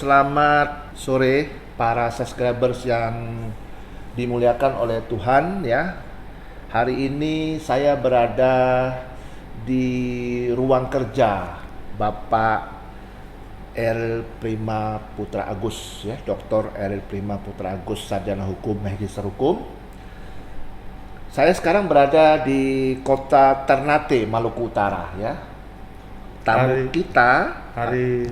Selamat sore para subscribers yang dimuliakan oleh Tuhan ya. Hari ini saya berada di ruang kerja Bapak Eril Prima Putra Agus ya, Dr. Eril Prima Putra Agus, sarjana hukum, magister hukum. Saya sekarang berada di kota Ternate, Maluku Utara ya. Tamu kita hari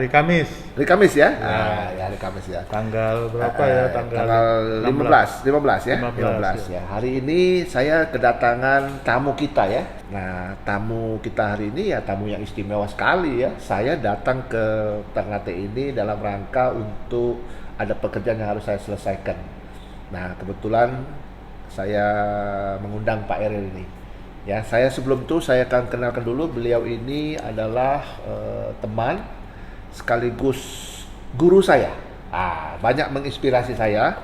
Kamis. Hari Kamis ya? Ya. Hari Kamis ya. Tanggal berapa ya? Tanggal 15 ya? 15 ya. Hari ini saya kedatangan tamu kita ya. Nah, tamu kita hari ini ya tamu yang istimewa sekali ya. Saya datang ke Ternate ini dalam rangka untuk ada pekerjaan yang harus saya selesaikan. Nah, kebetulan saya mengundang Pak Eril ini. Ya, saya sebelum itu saya akan kenalkan dulu, beliau ini adalah teman sekaligus guru saya. Banyak menginspirasi saya.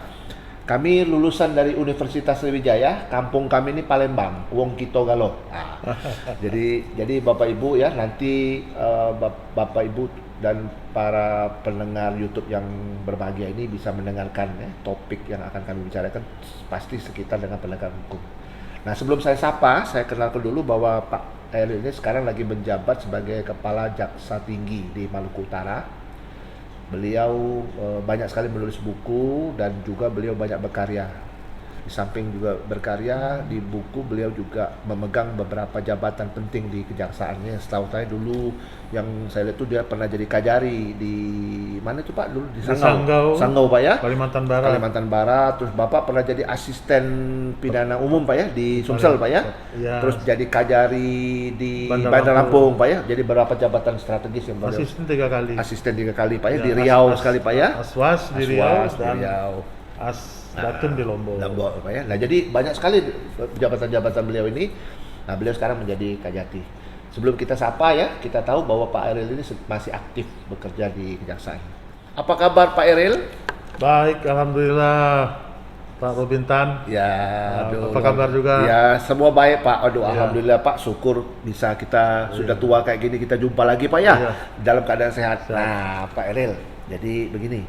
Kami lulusan dari Universitas Sriwijaya, kampung kami ini Palembang, Wong Kito Galo. Jadi Bapak Ibu ya, nanti Bapak Ibu dan para pendengar YouTube yang berbahagia ini bisa mendengarkan ya, topik yang akan kami bicarakan pasti sekitar dengan penegakan hukum. Nah, sebelum saya sapa, saya kenalkan dulu bahwa Pak Eril ini sekarang lagi menjabat sebagai Kepala Jaksa Tinggi di Maluku Utara. Beliau banyak sekali menulis buku dan juga beliau banyak berkarya. Di samping juga berkarya di buku, beliau juga memegang beberapa jabatan penting di kejaksaannya. Setahu saya dulu yang saya lihat itu dia pernah jadi kajari di mana itu Pak dulu di Sanggau Pak ya, Kalimantan Barat. Terus Bapak pernah jadi asisten pidana umum Pak ya di Sumsel Pak ya. Terus jadi kajari di Bandar Lampung Pak ya. Jadi beberapa jabatan strategis yang beliau. Asisten tiga kali Pak ya, di Riau sekali Pak ya. Aswas di Riau. Datun di Lombok Pak ya. Nah, jadi banyak sekali jabatan-jabatan beliau ini. Nah, beliau sekarang menjadi Kajati. Sebelum kita sapa ya, kita tahu bahwa Pak Eril ini masih aktif bekerja di kejaksaan. Apa kabar Pak Eril? Baik, alhamdulillah. Pak Robin Tan. Ya, apa kabar juga? Ya, semua baik Pak. Alhamdulillah Pak, syukur bisa kita sudah tua kayak gini kita jumpa lagi Pak ya. Dalam keadaan sehat. Nah, Pak Eril, jadi begini.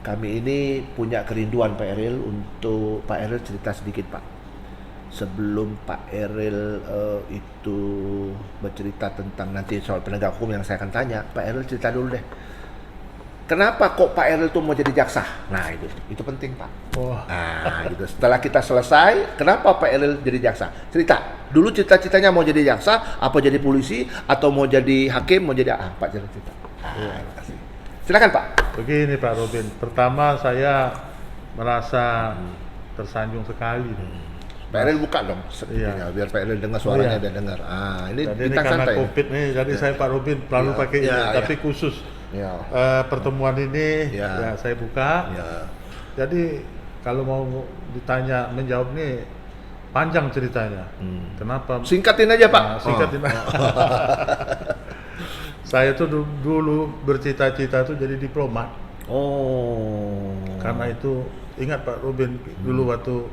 Kami ini punya kerinduan Pak Eril untuk Pak Eril cerita sedikit Pak. Sebelum Pak Eril itu bercerita tentang nanti soal penegak hukum yang saya akan tanya, Pak Eril cerita dulu deh. Kenapa kok Pak Eril itu mau jadi jaksa? Nah itu penting Pak. Nah gitu. Setelah kita selesai, kenapa Pak Eril jadi jaksa? Cerita. Dulu cita-citanya mau jadi jaksa, apa jadi polisi, atau mau jadi hakim, mau jadi Pak cerita. Terima kasih. Silakan Pak. Begini Pak Robin, pertama saya merasa tersanjung sekali. Pak Eril buka dong sepertinya, biar Pak Eril dengar suaranya dia dengar. Ini karena santai. COVID nih, jadi saya Pak Robin selalu pakai ini, tapi khusus pertemuan ini saya buka. Jadi kalau mau ditanya menjawab nih panjang ceritanya. Kenapa? Singkatin aja Pak. Singkatin. Saya tuh dulu bercita-cita tuh jadi diplomat. Karena itu ingat Pak Robin, dulu waktu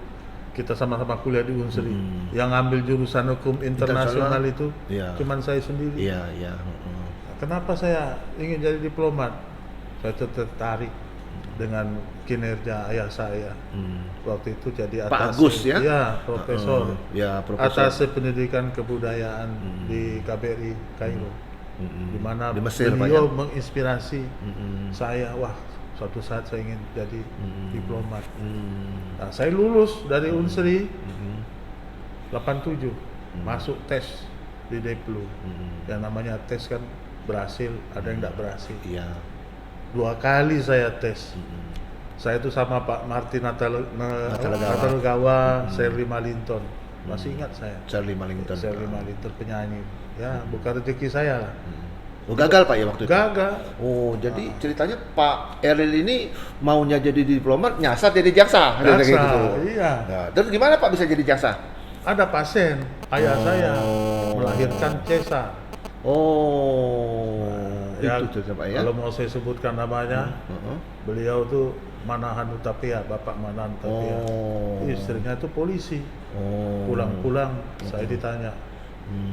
kita sama-sama kuliah di Unsri, yang ambil jurusan hukum internasional itu cuman saya sendiri. Kenapa saya ingin jadi diplomat? Saya tertarik dengan kinerja ayah saya. Waktu itu jadi Pak Agus ya? Iya, profesor. Profesor. Atas pendidikan kebudayaan di KBRI Kairo. Di mana di Mesir, beliau menginspirasi saya, suatu saat saya ingin jadi diplomat. Nah, saya lulus dari Unsri 87, masuk tes di Deplu. Yang namanya tes kan berhasil, ada yang tidak berhasil. 2 kali saya tes. Saya itu sama Pak Martin Natalegawa, Shirley Malinton. Masih ingat saya. Shirley Malinton penyanyi. Ya, bukan rezeki saya lah. Gagal Pak ya waktu itu? Gagal. Jadi ceritanya Pak Eril ini maunya jadi diplomat, nyasar jadi jaksa. Gitu. Iya. Nah, terus gimana Pak bisa jadi jaksa? Ada pasien, ayah saya melahirkan cesar. Itu Pak ya. Kalau mau saya sebutkan namanya, beliau tuh Manahan Utapia, Bapak Manahan Utapia. Istrinya itu polisi. Pulang-pulang saya ditanya,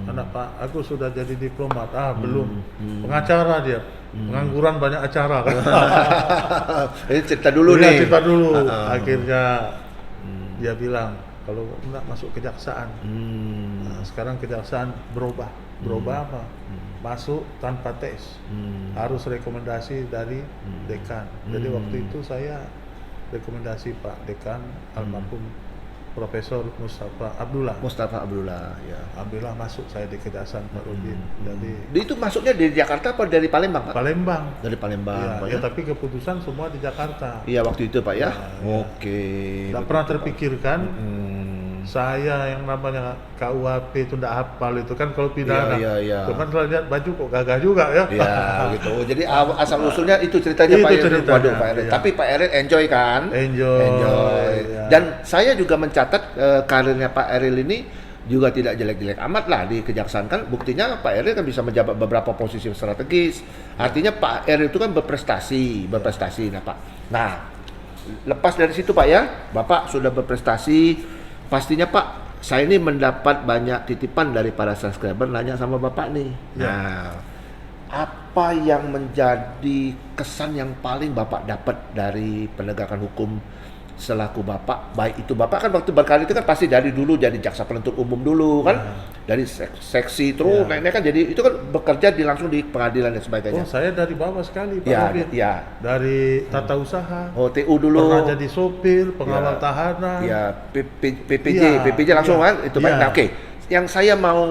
anak Pak, aku sudah jadi diplomat. Belum. Pengacara dia. Pengangguran banyak acara kan. Ini cerita dulu Iya, nih. cerita dulu. Akhirnya dia bilang kalau enggak masuk kejaksaan. Nah, sekarang kejaksaan berubah apa? Masuk tanpa tes, harus rekomendasi dari dekan. Jadi waktu itu saya rekomendasi Pak Dekan almarhum Profesor Mustafa Abdullah, ya. Alhamdulillah masuk saya di Kejaksaan Pak Rudin. Jadi Itu masuknya dari Jakarta apa dari Palembang, Pak? Palembang. Dari Palembang, Iya, Pak ya, tapi keputusan semua di Jakarta. Iya, waktu itu, Pak ya. Iya. Oke. Tidak pernah terpikirkan saya yang namanya KUHP itu tidak hafal itu kan kalau pidana. Iya. Itu kan kalau lihat baju kok gagah juga ya. Iya, gitu. Jadi asal usulnya itu ceritanya Itu Pak Eril. ceritanya, Waduh, Pak Eril. iya. Tapi Pak Eril enjoy kan? Enjoy. Iya. Dan saya juga mencatat karirnya Pak Eril ini juga tidak jelek-jelek amat lah di Kejaksaan kan. Buktinya Pak Eril kan bisa menjabat beberapa posisi strategis. Artinya Pak Eril itu kan berprestasi. Nah, Pak. Nah, lepas dari situ Pak ya, Bapak sudah berprestasi. Pastinya Pak, saya ini mendapat banyak titipan dari para subscriber nanya sama Bapak nih. Ya. Nah, apa yang menjadi kesan yang paling Bapak dapat dari penegakan hukum selaku Bapak? Baik itu Bapak kan waktu berkarir itu kan pasti dari dulu jadi jaksa penuntut umum dulu kan, dari seksi terus naiknya kan jadi itu kan bekerja langsung di pengadilan dan sebagainya. Oh, saya dari bawah sekali Pak Ya, Rudin. ya. Dari tata usaha. Oh, TU dulu. Pernah jadi sopir, pengawal tahanan. Ya, PPJ, Iya, PPJ langsung iya, kan itu Pak. iya. Nah, oke. Yang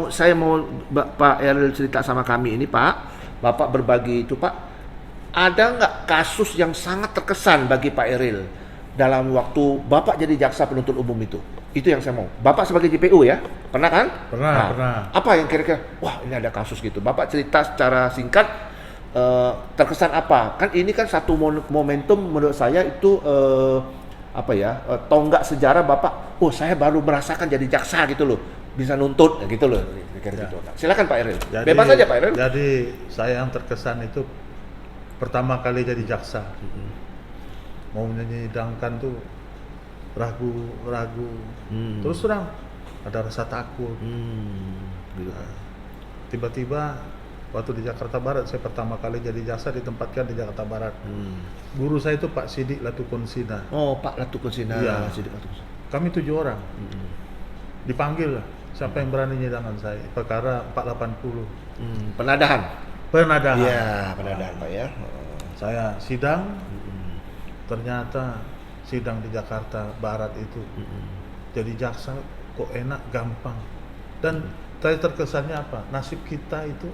saya mau Pak Eril cerita sama kami ini Pak, Bapak berbagi itu Pak, ada nggak kasus yang sangat terkesan bagi Pak Eril dalam waktu Bapak jadi jaksa penuntut umum itu? Itu yang saya mau. Bapak sebagai JPU ya, pernah kan? Pernah. Apa yang kira-kira, wah ini ada kasus gitu. Bapak cerita secara singkat, terkesan apa? Kan ini kan satu momentum menurut saya itu tonggak sejarah Bapak. Oh saya baru merasakan jadi jaksa gitu loh, bisa nuntut gitu loh. Gitu. Nah, silakan Pak Eril. Bebas aja Pak Eril. Jadi saya yang terkesan itu pertama kali jadi jaksa. Mau menyidangkan tuh ragu. Terus terang ada rasa takut. Gitu. Nah, tiba-tiba waktu di Jakarta Barat saya pertama kali jadi jaksa ditempatkan di Jakarta Barat. Guru saya itu Pak Sidik Latukonsina. Oh Pak Latukonsina. Iya. Sidik Latukonsina. Kami 7 orang. Dipanggil lah. Siapa yang berani nyidangkan saya? Perkara 480. Penadahan. Iya, penadahan Pak ya. Saya sidang. Ternyata sidang di Jakarta Barat itu jadi jaksa kok enak, gampang. Dan saya terkesannya apa? Nasib kita itu,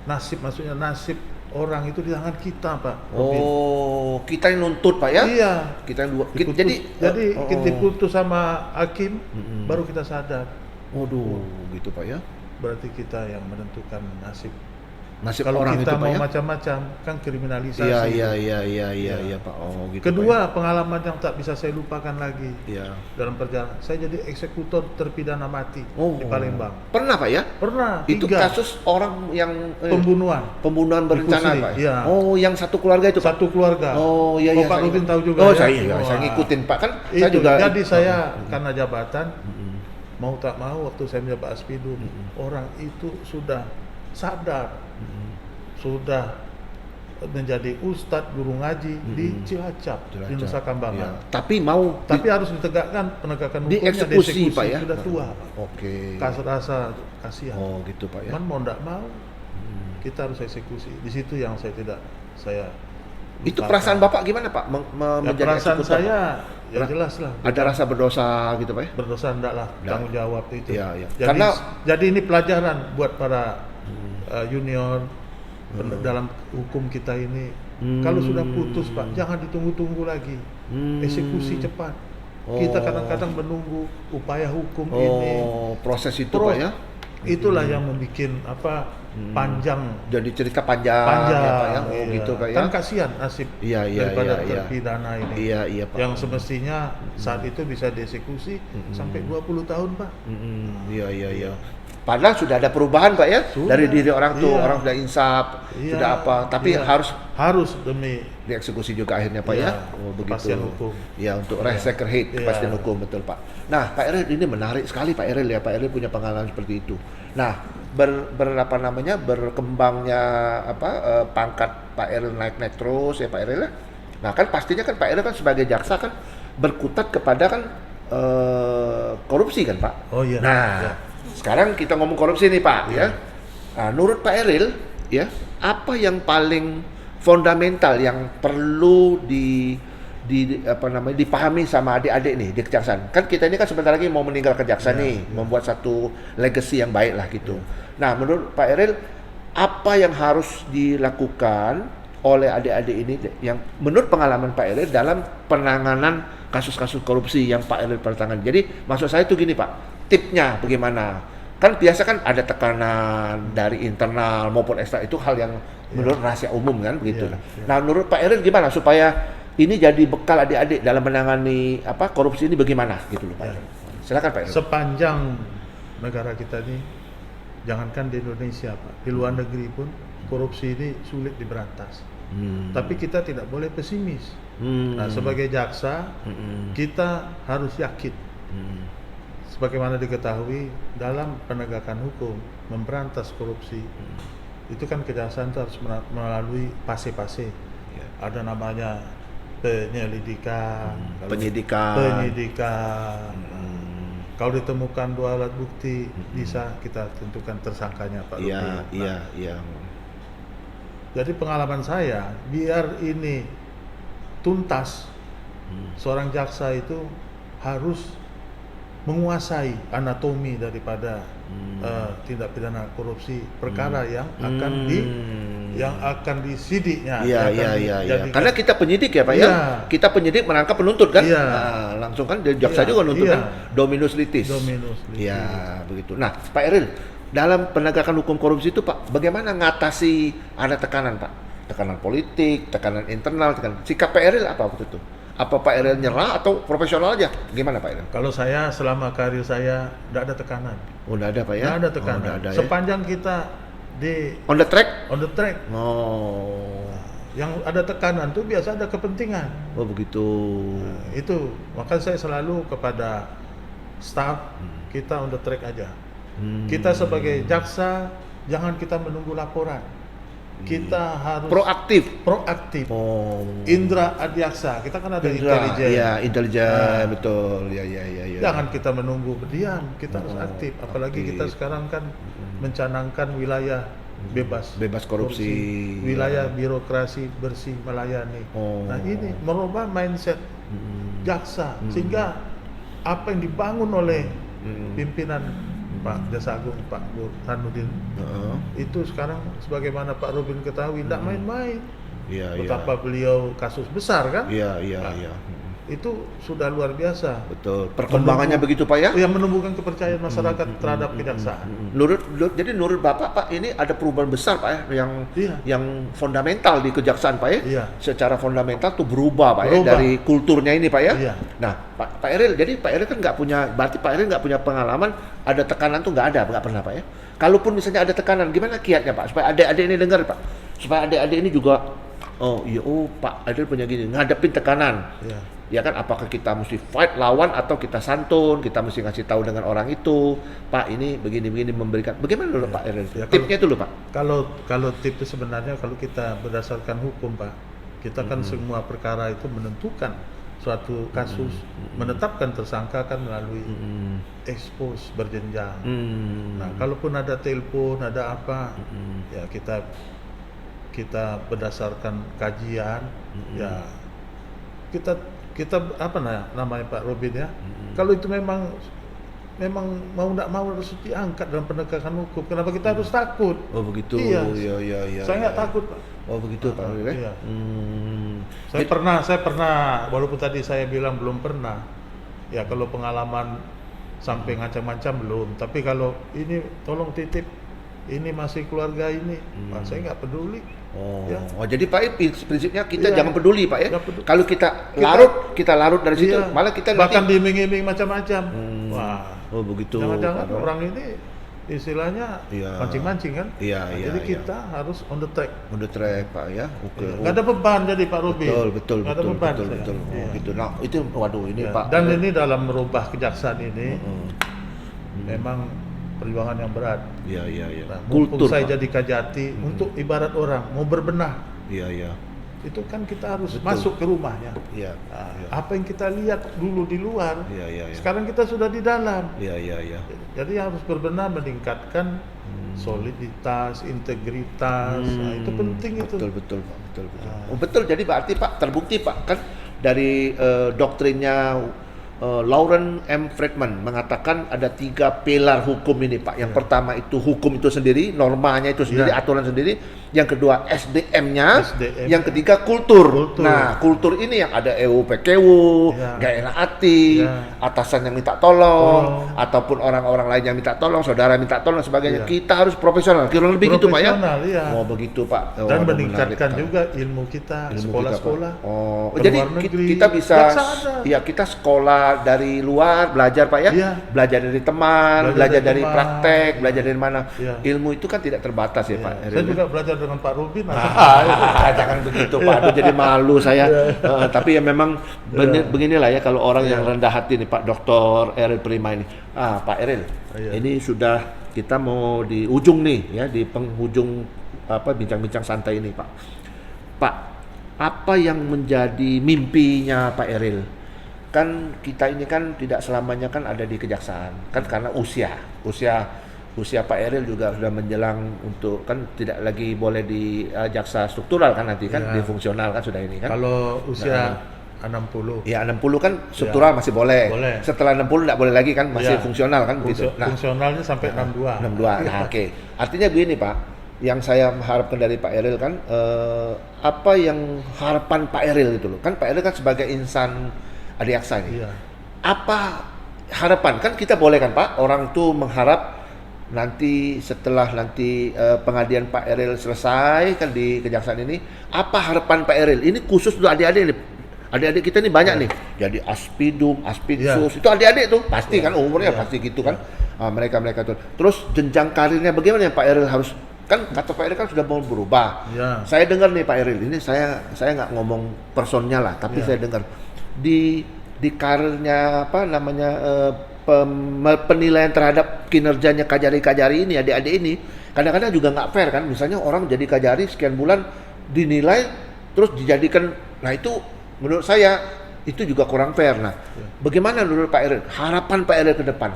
maksudnya nasib orang itu di tangan kita Pak. Oh, kita yang nuntut Pak ya? Iya. Kita yang Jadi kita diputus sama hakim, baru kita sadar. Waduh, gitu Pak ya? Berarti kita yang menentukan nasib. Kalau Kalau itu, kita Pak, mau ya? macam-macam kan kriminalisasi. Iya Pak. Oh gitu. Kedua, Pak, pengalaman yang tak bisa saya lupakan lagi ya? dalam perjalanan. Saya jadi eksekutor terpidana mati di Palembang. Pernah Pak ya? Pernah. Itu 3 kasus orang yang pembunuhan berencana Pusri, Pak. iya. Oh, yang satu keluarga itu Pak? Satu keluarga. Oh iya. Pak Rudin tahu juga. Oh ya? saya ngikutin Pak kan. Itu, Saya juga. jadi saya karena jabatan mau tak mau waktu saya menjabat Aspidum orang itu sudah sadar. Sudah menjadi ustadz guru ngaji di Cilacap, di Nusa Kambangan. Ya. Tapi harus ditegakkan penegakan hukumnya, dieksekusi Pak ya. Sudah tua. Oke. Rasa kasihan. Oh gitu Pak ya. Mau tidak mau kita harus eksekusi. Di situ yang saya Itu lupakan. perasaan Bapak gimana Pak? Menjadi perasaan eksekutor, saya Pak? ya jelas lah. Ada rasa berdosa gitu Pak ya? Berdosa enggak lah, tanggung jawab itu. Iya. Jadi ini pelajaran buat para junior dalam hukum kita ini. Kalau sudah putus Pak, jangan ditunggu-tunggu lagi. Eksekusi cepat. Kita kadang-kadang menunggu upaya hukum ini. Proses itu Pak ya? Itulah yang membuat panjang. Jadi cerita panjang ya Pak ya? Oh gitu Pak ya? Kan kasihan nasib daripada terpidana ini. Iya Pak. Yang semestinya saat itu bisa dieksekusi sampai 20 tahun Pak. Iya. Padahal sudah ada perubahan Pak ya? Sudah. Dari diri orang tuh, orang sudah insaf, sudah apa, tapi harus demi dieksekusi juga akhirnya Pak ya? Oh begitu. Kepastian hukum. Ya untuk second hit, kepastian hukum betul Pak. Nah Pak Eril ini menarik sekali Pak Eril ya, Pak Eril punya pengalaman seperti itu. Nah apa namanya, berkembangnya pangkat Pak Eril naik terus ya Pak Eril ya. Nah kan pastinya kan Pak Eril kan sebagai jaksa kan berkutat kepada kan korupsi kan Pak. Oh iya. Nah Iya. sekarang kita ngomong korupsi nih Pak Iya. ya. Nah, menurut Pak Eril ya, apa yang paling fundamental yang perlu dipahami sama adik-adik nih di kejaksaan? Kan kita ini kan sebentar lagi mau meninggal kejaksaan nih, membuat satu legacy yang baik lah gitu. Nah, menurut Pak Eril apa yang harus dilakukan oleh adik-adik ini yang menurut pengalaman Pak Eril dalam penanganan kasus-kasus korupsi yang Pak Eril pernah tangani? Jadi maksud saya itu gini Pak, tipnya bagaimana? Kan biasa kan ada tekanan dari internal maupun eksternal, itu hal yang menurut rahasia umum kan begitu. Nah, menurut Pak Eril gimana supaya ini jadi bekal adik-adik dalam menangani korupsi ini bagaimana gitu loh Pak Eril. Silakan Pak Eril. Sepanjang negara kita ini, jangankan di Indonesia Pak, di luar negeri pun korupsi ini sulit diberantas. Tapi kita tidak boleh pesimis. Nah, sebagai jaksa kita harus yakin. Sebagaimana diketahui dalam penegakan hukum memberantas korupsi itu kan kejaksaan itu harus melalui fase-fase. Ada namanya penyelidikan, penyidikan. Kalau ditemukan 2 alat bukti bisa kita tentukan tersangkanya Pak Rubi. Iya. Jadi pengalaman saya, biar ini tuntas, seorang jaksa itu harus menguasai anatomi daripada tindak pidana korupsi, perkara yang akan disidiknya. Iya. Karena kita penyidik ya Pak ya. Kita penyidik menangkap penuntut kan. Langsung kan jaksa juga nuntut kan. Dominus litis. Iya, begitu. Nah, Pak Eril, dalam penegakan hukum korupsi itu Pak, bagaimana ngatasi ada tekanan Pak? Tekanan politik, tekanan internal, sikap Pak Eril apa waktu itu? Apa Pak Eril nyerah atau profesional aja? Gimana Pak Eril? Kalau saya selama karir saya tidak ada tekanan. Oh, enggak ada Pak ya? Tidak ada tekanan. Nggak ada, ya? Sepanjang kita di On the track. Oh. Yang ada tekanan tuh biasa ada kepentingan. Oh begitu. Nah, itu maka saya selalu kepada staff kita on the track aja. Kita sebagai jaksa jangan kita menunggu laporan. Kita harus proaktif. Oh. Indra Adiaksa, kita kan ada intelijen. Iya, intelijen, betul. Ya. Jangan kita menunggu berdiam, kita harus aktif. Apalagi kita sekarang kan mencanangkan wilayah bebas korupsi, wilayah birokrasi bersih melayani. Nah, ini merubah mindset jaksa sehingga apa yang dibangun oleh pimpinan Pak Jaksa Agung, Pak Burhanuddin, itu sekarang sebagaimana Pak Robin ketahui, tidak main-main. Betapa beliau kasus besar kan? Iya. Itu sudah luar biasa. Betul. Perkembangannya begitu Pak ya? Yang menumbuhkan kepercayaan masyarakat terhadap kejaksaan. Jadi menurut Bapak Pak, ini ada perubahan besar Pak ya, yang fundamental di kejaksaan Pak ya? Iya. Secara fundamental tuh berubah Pak ya, dari kulturnya ini Pak ya? Iya. Nah Pak Eril, jadi Pak Eril kan berarti Pak Eril nggak punya pengalaman ada tekanan tuh nggak pernah Pak ya? Kalaupun misalnya ada tekanan, gimana kiatnya Pak? Supaya adik-adik ini dengar Pak, supaya adik-adik ini juga Pak Eril punya gini, ngadepin tekanan. Ya kan, apakah kita mesti fight lawan atau kita santun, kita mesti ngasih tahu dengan orang itu, Pak ini begini memberikan. Bagaimana dulu Pak Eril? Tipnya itu loh Pak. Kalau tip itu sebenarnya kalau kita berdasarkan hukum Pak, kita kan semua perkara itu menentukan suatu kasus, menetapkan tersangka kan melalui expose berjenjang. Nah, kalaupun ada telepon, ada apa, ya kita berdasarkan kajian, ya kita apa namanya Pak Robin ya. Kalau itu memang mau tidak mau harus diangkat dalam penegakan hukum. Kenapa kita harus takut? Oh begitu. Iya. Saya nggak iya. takut Pak. Oh begitu Pak Robin. Iya. Saya pernah walaupun tadi saya bilang belum pernah. Ya kalau pengalaman sampai ngancam-ngancam belum. Tapi kalau ini tolong titip, ini masih keluarga ini, saya nggak peduli. Jadi Pak, prinsipnya kita jangan peduli Pak ya. Kalau kita larut dari situ, malah kita bahkan diiming-iming macam-macam. Wah, begitu. Jangan-jangan orang ini istilahnya mancing-mancing kan? Jadi kita harus on the track. On the track Pak ya. Oke. Nggak ada beban jadi Pak Rubi. Betul. Gitu. Nah itu ini Pak. Dan ini dalam merubah kejaksaan ini memang perjuangan yang berat. Iya, iya, iya. Nah, mumpung saya Pak. jadi kajati, untuk ibarat orang mau berbenah, Iya, iya. itu kan kita harus Betul. masuk ke rumahnya. Iya. Nah, Iya. apa yang kita lihat dulu di luar, Iya, iya, iya. sekarang kita sudah di dalam. Iya, iya, iya. Jadi harus berbenah, meningkatkan soliditas, integritas. Nah, itu penting itu. Betul, betul, Pak. Betul, betul. Oh, betul. Jadi berarti Pak terbukti Pak kan dari doktrinnya Lauren M. Friedman mengatakan ada 3 pilar hukum ini Pak. Yang pertama itu hukum itu sendiri, normanya itu sendiri, aturan sendiri. Yang kedua SDM-nya, yang ketiga kultur. Nah, kultur ini yang ada EUPKW, gak enak hati, atasan yang minta tolong, ataupun orang-orang lain yang minta tolong, saudara minta tolong, sebagainya. Kita harus profesional, kira lebih gitu Pak ya. Oh begitu Pak. Dan meningkatkan juga ilmu kita, sekolah-sekolah. Oh, jadi kita bisa, ya kita sekolah dari luar, belajar Pak ya, belajar dari teman, belajar dari praktek, belajar dari mana. Ilmu itu kan tidak terbatas ya Pak. Saya juga belajar dengan Pak Rubin. Jangan begitu Pak, aduh jadi malu saya. Tapi ya memang beginilah ya kalau orang yang rendah hati nih Pak Dr. Eril Prima ini. Pak Eril, ini sudah kita mau di ujung nih ya, di penghujung bincang-bincang santai ini Pak. Pak, apa yang menjadi mimpinya Pak Eril? Kan kita ini kan tidak selamanya kan ada di kejaksaan, kan karena usia Pak Eril juga sudah menjelang untuk kan tidak lagi boleh di jaksa struktural kan nanti kan di fungsional kan sudah ini kan. Kalau usia 60. Ya 60 kan struktural masih boleh. Setelah 60 tidak boleh lagi kan masih fungsional kan gitu. Nah, fungsionalnya sampai 62. Nah, oke. Artinya begini Pak, yang saya harapkan dari Pak Eril kan apa yang harapan Pak Eril itu loh. Kan Pak Eril kan sebagai insan adiaksa ini. Apa harapan? Kan kita boleh kan Pak, orang tuh mengharap nanti setelah pengadilan Pak Eril selesai kan di kejaksaan ini, apa harapan Pak Eril? Ini khusus untuk adik-adik nih. Adik-adik kita nih banyak nih. Jadi aspidum, aspidsus, itu adik-adik tuh pasti kan umurnya pasti gitu kan. Mereka tuh. Terus jenjang karirnya bagaimana Pak Eril harus kan kata Pak Eril kan sudah mau berubah. Saya dengar nih Pak Eril, ini saya nggak ngomong personnya lah, tapi saya dengar di karirnya penilaian terhadap kinerjanya kajari-kajari ini, adik-adik ini kadang-kadang juga nggak fair kan. Misalnya orang jadi kajari sekian bulan dinilai terus dijadikan, nah itu menurut saya itu juga kurang fair. Nah, bagaimana menurut Pak Eril harapan Pak Eril ke depan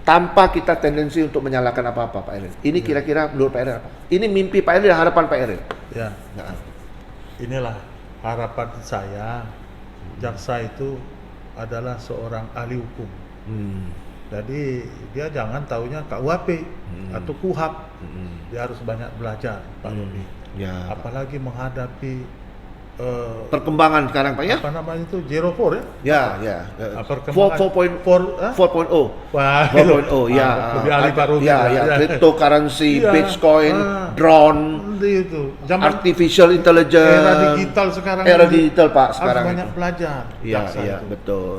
tanpa kita tendensi untuk menyalahkan apa-apa Pak Eril? Ini kira-kira menurut Pak Eril apa? Ini mimpi Pak Eril dan harapan Pak Eril. Inilah harapan saya. Jaksa itu adalah seorang ahli hukum. Jadi dia jangan taunya KUHP atau KUHAP. Dia harus banyak belajar Pak Rudi. Apalagi menghadapi perkembangan sekarang Pak ya? Apa namanya itu? 04 ya? Ya. Perkembangan 4.0. 4.0 ya. Lebih ahli Pak Rudi. Cryptocurrency, Bitcoin, drone, itu. Artificial intelligence. Era digital sekarang. Era digital Pak sekarang. Harus banyak belajar. Iya, betul.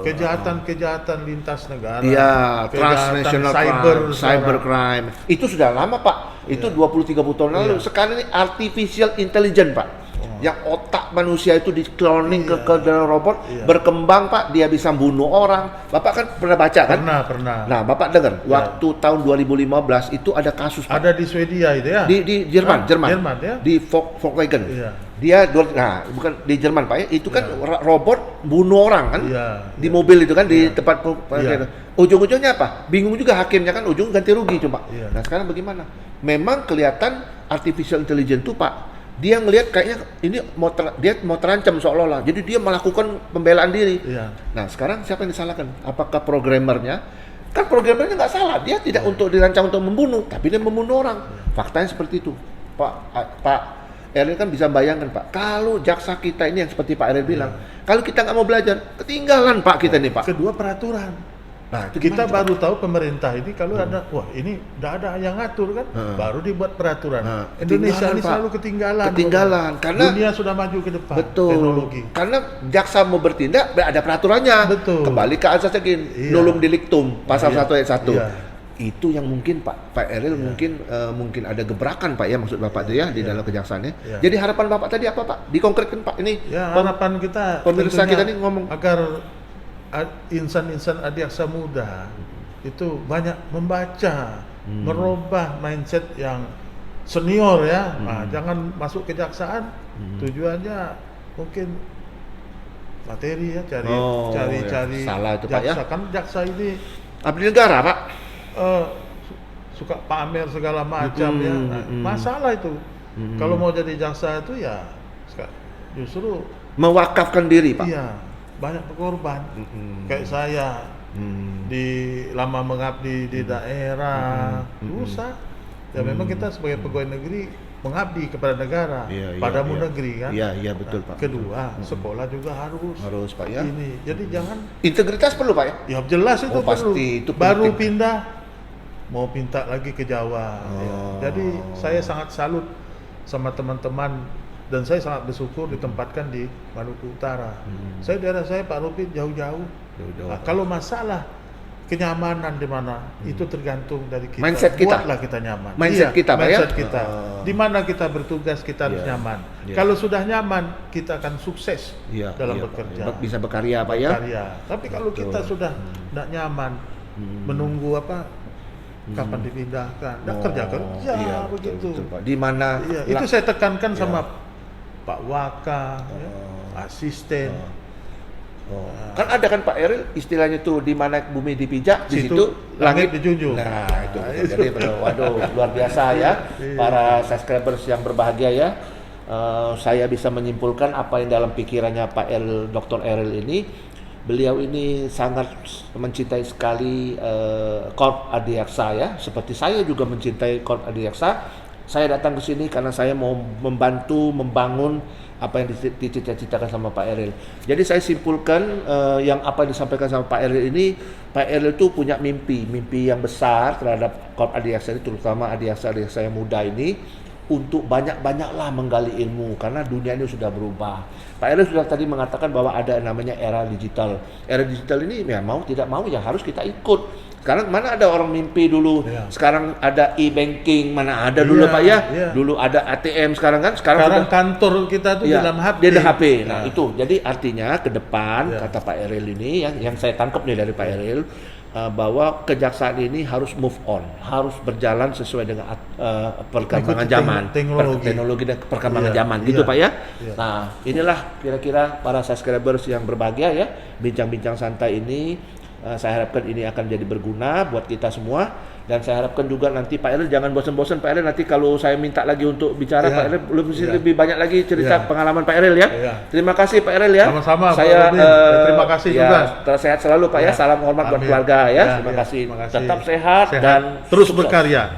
Kejahatan lintas negara. Iya, transnational cybercrime. Itu sudah lama Pak. Itu 20-30 tahun lalu. Sekarang ini artificial intelligence Pak. Yang otak manusia itu di cloning ke dalam robot, berkembang Pak, dia bisa bunuh orang. Bapak kan pernah baca kan? Pernah. Nah, Bapak dengar waktu tahun 2015 itu ada kasus Pak. Ada di Swedia itu ya? Di Jerman ya? Di Volkswagen. Dia bukan di Jerman Pak ya, itu kan robot bunuh orang kan? Di mobil itu kan di tempat ujung-ujungnya apa? Bingung juga hakimnya kan, ujung ganti rugi coba. Nah, sekarang bagaimana? Memang kelihatan artificial intelligence itu Pak, dia ngelihat kayaknya ini dia mau terancam seolah-olah. Jadi dia melakukan pembelaan diri. Nah, sekarang siapa yang disalahkan? Apakah programmernya? Kan programmernya nggak salah. Dia tidak untuk dirancang untuk membunuh, tapi dia membunuh orang. Faktanya seperti itu. Pak Eril kan bisa bayangkan Pak, kalau jaksa kita ini yang seperti Pak Eril bilang, kalau kita nggak mau belajar, ketinggalan Pak kita nih Pak. Kedua peraturan. Nah, kita baru tahu pemerintah ini kalau ada, ini nggak ada yang ngatur kan, baru dibuat peraturan. Indonesia ini selalu ketinggalan. Karena dunia sudah maju ke depan. Betul. Teknologi. Karena jaksa mau bertindak ada peraturannya. Betul. Kembali ke asas segini, nulum delictum pasal 1 ayat 1. Itu yang mungkin Pak Eril mungkin ada gebrakan Pak ya, maksud Bapak itu ya di dalam kejaksaannya. Jadi harapan Bapak tadi apa Pak? Dikonkretkan Pak ini. Harapan kita pemirsa kita ini ngomong agar insan-insan adiaksa muda itu banyak membaca merubah mindset yang senior ya. Nah, jangan masuk kejaksaan tujuannya mungkin materi ya, cari salah itu, Pak, ya. jaksa. Kan jaksa ini Abdi negara, Pak. suka pamer segala macam ya. Nah, masalah itu. Kalau mau jadi jaksa itu ya justru Mewakafkan diri, Pak. iya, banyak berkorban. Kayak saya lama mengabdi di daerah, susah. Ya memang kita sebagai pegawai negeri mengabdi kepada negara, padamu negeri kan. Iya, betul, Pak. Kedua, sekolah juga harus Pak, ya. ini. Jadi jangan Integritas perlu, Pak, ya. ya jelas itu perlu. Pasti itu Baru penting. pindah mau pinta lagi ke Jawa. Ya. Jadi saya sangat salut sama teman-teman dan saya sangat bersyukur ditempatkan di Maluku Utara. Daerah saya Pak Rupit jauh-jauh. Nah, kalau masalah kenyamanan di mana itu tergantung dari kita. Mindset kita. Buatlah kita nyaman. Mindset kita, Pak, ya. Mindset kita. Di mana kita bertugas kita harus nyaman. Kalau sudah nyaman kita akan sukses dalam bekerja. Pak. Bisa berkarya, Pak, ya. Berkarya. Tapi kalau kita sudah tidak nyaman, menunggu kapan dipindahkan, kerja begitu. Betul, Pak. Di mana itu saya tekankan sama Pak Waka, asisten. Kan ada kan Pak Eril istilahnya tuh di mana bumi dipijak di situ langit dijunjung. Nah, itu. Jadi waduh luar biasa ya para subscribers yang berbahagia ya. Saya bisa menyimpulkan apa yang dalam pikirannya Pak Eril, Dr. Eril ini. Beliau ini sangat mencintai sekali Korp Adiaksa ya. Seperti saya juga mencintai Korp Adiaksa. Saya datang ke sini karena saya mau membantu membangun apa yang dicita-citakan sama Pak Eril. Jadi saya simpulkan yang apa yang disampaikan sama Pak Eril ini, Pak Eril itu punya mimpi yang besar terhadap Korp Adiaksa ini, terutama Adiaksa yang muda ini, untuk banyak-banyaklah menggali ilmu karena dunia ini sudah berubah. Pak Eril sudah tadi mengatakan bahwa ada namanya era digital. Era digital ini ya mau tidak mau ya harus kita ikut. Sekarang mana ada orang mimpi dulu, sekarang ada e-banking, mana ada dulu Pak ya, dulu ada ATM, sekarang sudah, kantor kita tuh di dalam HP. Di dalam HP. Nah itu, jadi artinya ke depan kata Pak Eril ini yang saya tangkap nih dari Pak Eril, bahwa kejaksaan ini harus move on, harus berjalan sesuai dengan perkembangan zaman, teknologi dan perkembangan zaman, gitu Pak ya. Nah inilah kira-kira para subscribers yang berbahagia ya, bincang-bincang santai ini. Saya harapkan ini akan jadi berguna buat kita semua, dan saya harapkan juga nanti Pak Eril jangan bosan-bosan Pak Eril, nanti kalau saya minta lagi untuk bicara Pak Eril lebih banyak lagi cerita pengalaman Pak Eril ya. Terima kasih Pak Eril ya. Sama-sama. Saya terima kasih juga. Sehat selalu Pak ya. Salam hormat buat keluarga ya. Terima kasih. Tetap sehat dan terus berkarya.